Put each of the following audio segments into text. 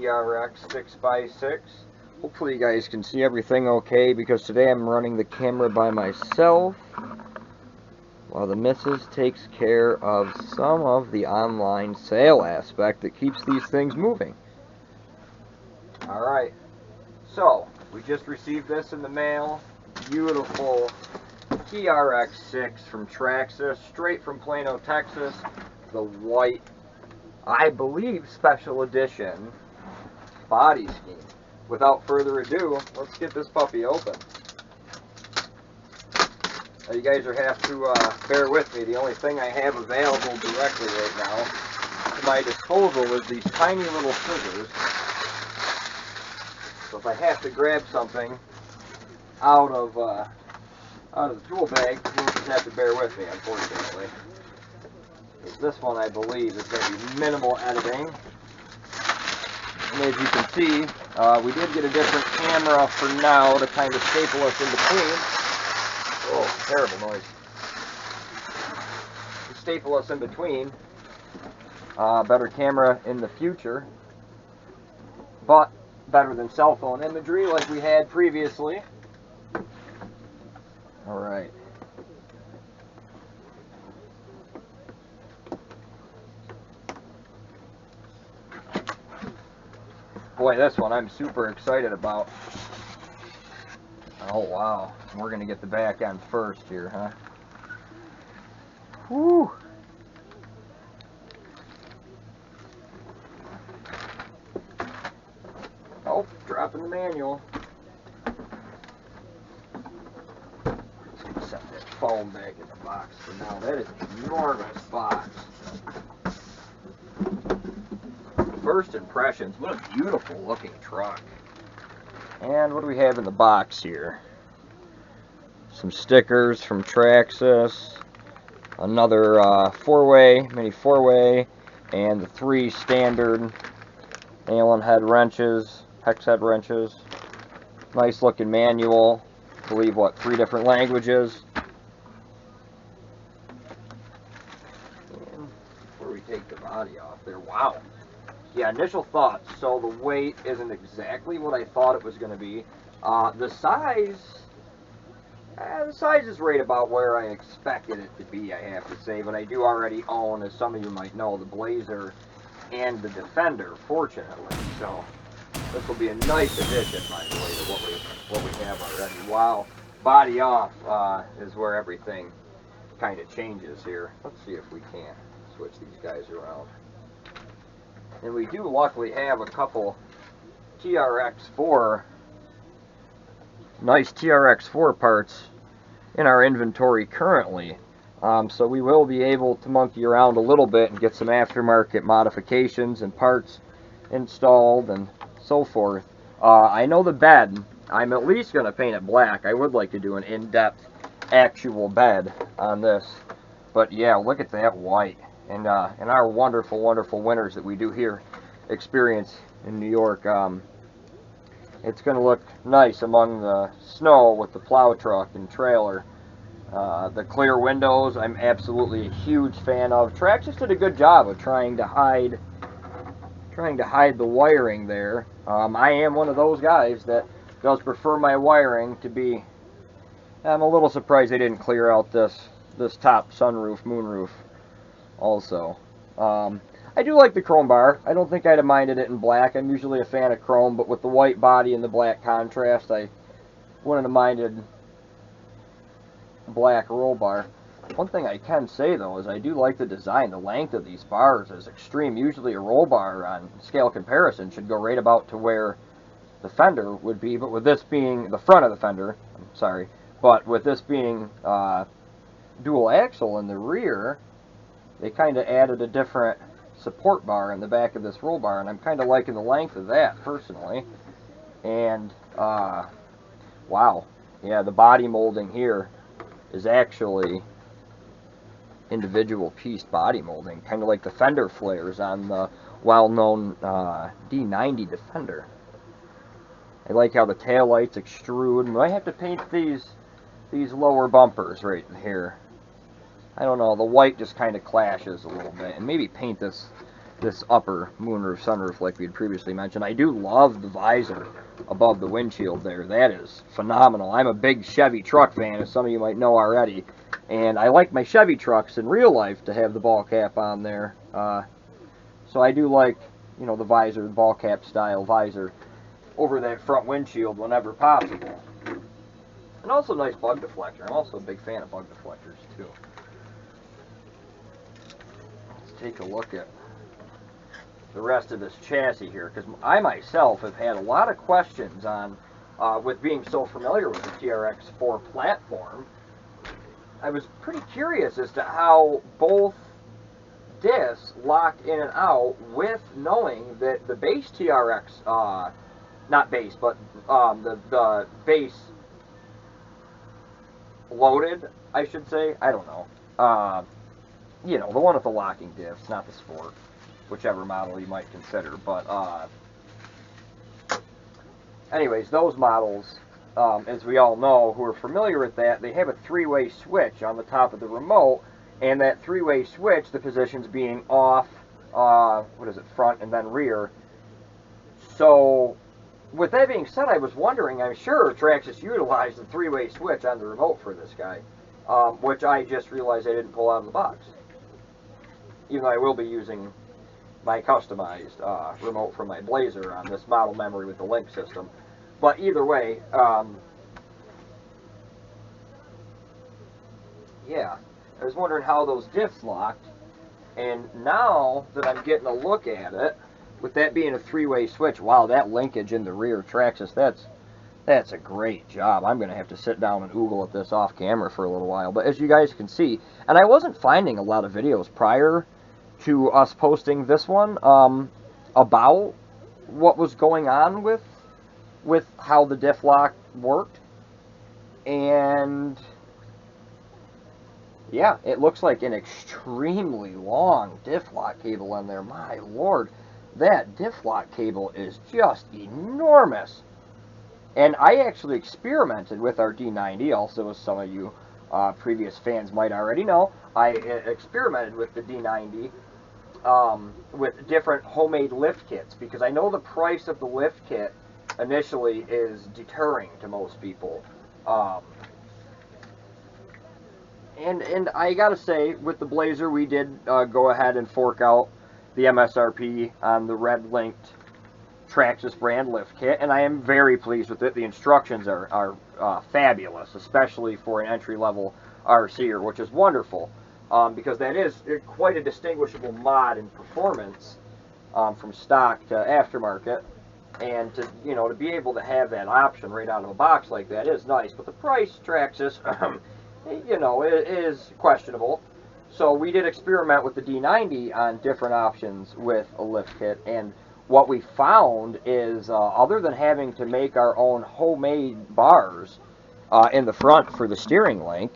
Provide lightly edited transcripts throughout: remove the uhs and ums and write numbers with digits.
Trx 6x6. Hopefully you guys can see everything okay, because today I'm running the camera by myself while the missus takes care of some of the online sale aspect that keeps these things moving. Alright, so we just received this in the mail. Beautiful Trx6 from Traxxas, straight from Plano, Texas. The white, I believe, special edition body scheme. Without further ado, let's get this puppy open. Now you guys have to bear with me. The only thing I have available directly right now to my disposal is these tiny little scissors. So if I have to grab something out of the tool bag, you'll just have to bear with me, unfortunately. This one, I believe, is going to be minimal editing. And as you can see, we did get a different camera for now to kind of staple us in between. Oh, terrible noise. To staple us in between. Better camera in the future. But better than cell phone imagery like we had previously. Alright. Boy, this one I'm super excited about. Oh wow, we're gonna get the back end first here, huh? Whew. Oh, dropping the manual. Just gonna set that phone back in the box for now. That is an enormous box. First impressions, what a beautiful looking truck. And what do we have in the box here? Some stickers from Traxxas, another mini four-way, and the 3 standard Allen head wrenches, hex head wrenches. Nice looking manual. I believe, what, 3 different languages. And before we take the body off there, wow. Yeah, initial thoughts. So the weight isn't exactly what I thought it was going to be. The size is right about where I expected it to be, I have to say. But I do already own, as some of you might know, the Blazer and the Defender, fortunately. So this will be a nice addition, by the way, to what we have already. Wow, body off is where everything kind of changes here. Let's see if we can switch these guys around. And we do luckily have a couple Trx4, nice Trx4 parts in our inventory currently. So we will be able to monkey around a little bit and get some aftermarket modifications and parts installed and so forth. I know the bed, I'm at least going to paint it black. I would like to do an in-depth actual bed on this. But yeah, look at that white. And our wonderful, wonderful winters that we do here experience in New York, it's going to look nice among the snow with the plow truck and trailer. The clear windows, I'm absolutely a huge fan of. Traxxas did a good job of trying to hide the wiring there. I am one of those guys that does prefer my wiring to be. I'm a little surprised they didn't clear out this top sunroof, moonroof. Also, I do like the chrome bar. I don't think I'd have minded it in black. I'm usually a fan of chrome, but with the white body and the black contrast, I wouldn't have minded black roll bar. One thing I can say, though, is I do like the design. The length of these bars is extreme. Usually a roll bar on scale comparison should go right about to where the fender would be, but with this being the front of the fender, I'm sorry, but with this being dual axle in the rear, they kind of added a different support bar in the back of this roll bar, and I'm kind of liking the length of that, personally. And, wow. Yeah, the body molding here is actually individual piece body molding, kind of like the fender flares on the well-known D90 Defender. I like how the taillights extrude. I have to paint these lower bumpers right here. I don't know, the white just kind of clashes a little bit, and maybe paint this this upper moonroof sunroof like we had previously mentioned. I do love the visor above the windshield there. That is phenomenal. I'm a big Chevy truck fan, as some of you might know already, and I like my Chevy trucks in real life to have the ball cap on there. So I do like, you know, the visor, the ball cap style visor over that front windshield whenever possible. And also nice bug deflector. I'm also a big fan of bug deflectors too. Let's take a look at the rest of this chassis here, because I myself have had a lot of questions on, with being so familiar with the Trx6 platform. I was pretty curious as to how both diffs lock in and out, with knowing that the base TRX, not base, but the base loaded, I should say, I don't know, you know, the one with the locking diffs, not the Sport, whichever model you might consider, but anyways, those models, as we all know, who are familiar with that, they have a three-way switch on the top of the remote, and that three-way switch, the positions being off, what is it, front and then rear. So, with that being said, I was wondering, I'm sure Traxxas utilized the three-way switch on the remote for this guy, which I just realized I didn't pull out of the box. Even though I will be using my customized remote from my Blazer on this model memory with the link system. But either way, yeah, I was wondering how those diffs locked, and now that I'm getting a look at it, with that being a three-way switch, wow, that linkage in the rear Traxxas, that's a great job. I'm going to have to sit down and oogle at this off camera for a little while. But as you guys can see, and I wasn't finding a lot of videos prior to us posting this one about what was going on with how the diff lock worked, and yeah, it looks like an extremely long diff lock cable in there. My lord, that diff lock cable is just enormous. And I actually experimented with our D90, also, as some of you previous fans might already know. I experimented with the D90 with different homemade lift kits, because I know the price of the lift kit initially is deterring to most people. And I gotta say, with the Blazer, we did go ahead and fork out the MSRP on the red linked Traxxas brand lift kit, and I am very pleased with it. The instructions are fabulous, especially for an entry-level RCer, which is wonderful, because that is quite a distinguishable mod in performance from stock to aftermarket, and to, you know, to be able to have that option right out of a box like that is nice. But the price, Traxxas, you know, it is questionable. So we did experiment with the D90 on different options with a lift kit, and what we found is, other than having to make our own homemade bars in the front for the steering link,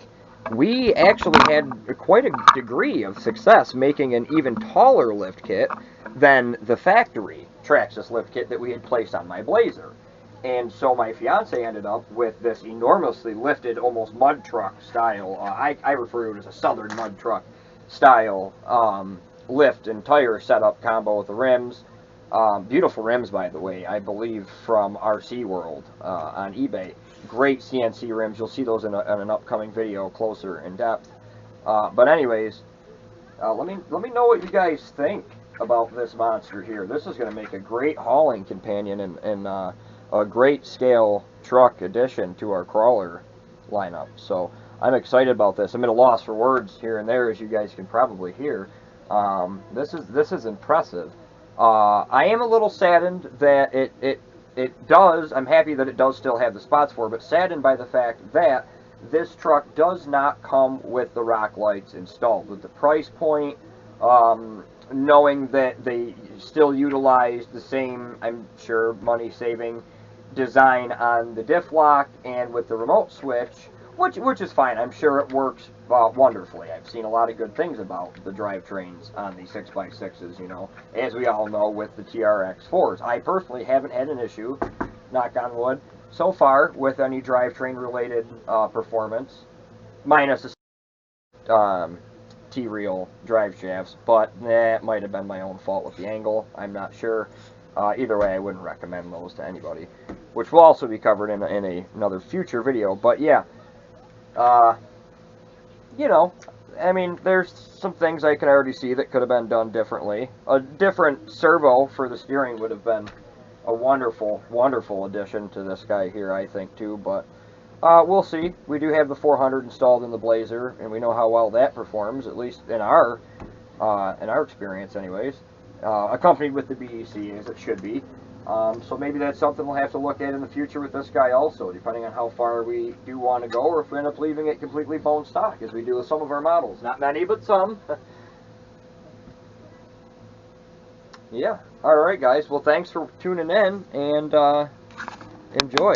we actually had quite a degree of success making an even taller lift kit than the factory Traxxas lift kit that we had placed on my Blazer. And so my fiance ended up with this enormously lifted, almost mud truck style, I refer to it as a southern mud truck style lift and tire setup combo with the rims. Beautiful rims, by the way, I believe from RC World on eBay. Great CNC rims. You'll see those in an upcoming video closer in depth. But anyways, let me know what you guys think about this monster here. This is going to make a great hauling companion and a great scale truck addition to our crawler lineup. So I'm excited about this. I'm at a loss for words here and there, as you guys can probably hear. This is impressive. I am a little saddened that it does, I'm happy that it does still have the spots for it, but saddened by the fact that this truck does not come with the rock lights installed. With the price point, knowing that they still utilize the same, I'm sure, money-saving design on the diff lock and with the remote switch, which is fine. I'm sure it works wonderfully. I've seen a lot of good things about the drivetrains on the 6x6s, you know, as we all know with the TRX4s. I personally haven't had an issue, knock on wood, so far with any drivetrain related performance, minus T-reel drive shafts, but that might have been my own fault with the angle. I'm not sure. Either way, I wouldn't recommend those to anybody, which will also be covered in another future video. But yeah, you know, I mean, there's some things I can already see that could have been done differently. A different servo for the steering would have been a wonderful, wonderful addition to this guy here, I think, too. But we'll see. We do have the 400 installed in the Blazer, and we know how well that performs, at least in our experience, anyways. Accompanied with the BEC, as it should be. So maybe that's something we'll have to look at in the future with this guy also, depending on how far we do want to go, or if we end up leaving it completely bone stock, as we do with some of our models. Not many, but some. Yeah. Alright, guys. Well, thanks for tuning in, and enjoy.